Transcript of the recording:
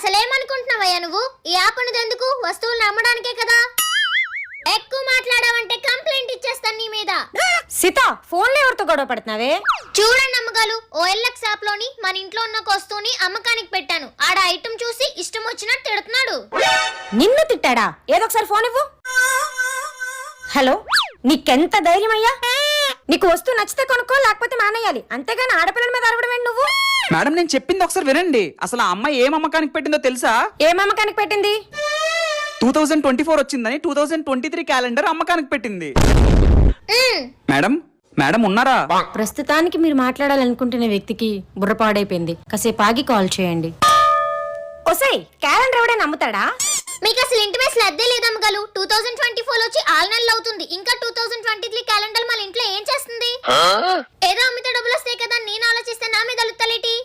అసలేమనుకుంటున్నావయ్యా నువ్వు? ఈ యాప్ అనేది ఎందుకు? వస్తువులు నమ్మడానికే కదా. ఎక్కువ మాట్లాడావంటే కంప్లైంట్ ఇచ్చేస్తాను నీ మీద. సీత, ఫోన్లో ఎవరితో గొడవ పడుతున్నావే? చూడండి అమ్మగారు, OLX యాప్ లోని మన ఇంట్లో ఉన్న ఒక వస్తువుని అమ్మకానికి పెట్టాను. ఆడ ఐటమ్ చూసి ఇష్టం వచ్చినట్టు తిడుతున్నాడు. నిన్ను తిట్టాడా? ఏదో ఒకసారి ఫోన్ ఇవ్వు. హలో, నీకెంత ధైర్యం అయ్యా? నీకు వస్తువు నచ్చితే కొనుక్కో, లేకపోతే మానేయాలి. అంతేగాని ఆడపిల్లల మీద అరవడం ఏంటి నువ్వు? మేడం, నేను చెప్పింది ఒకసారి వినండి. అసలు ఆ అమ్మాయి ఏం అమ్మకానికి పెట్టిందో తెలుసా? ఏం అమ్మకానికి పెట్టింది? 2024 వచ్చిందని 2023 క్యాలెండర్ అమ్మకానికి పెట్టింది. మేడం మేడం ఉన్నారా? ప్రస్తుతానికి మీరు మాట్లాడాలనుకుంటున్న వ్యక్తికి బుర్ర పాడైపోయింది. కాసేపు ఆగి కాల్ చేయండి. ఒసేయ్, క్యాలెండర్ ఎవడైనా నమ్ముతాడా? మీకు అసలు ఇంటిమేషన్ అద్దే లేదమ్మగారు. 2024 వచ్చి 6 నెలలు అవుతుంది. ఇంకా 2023 క్యాలెండర్ మన ఇంట్లో ఏం చేస్తుంది? ఏదో అమ్మితే డబ్బులు వస్తాయి కదా నేను ఆలోచిస్తే నా మీద అలుగుతలేటి.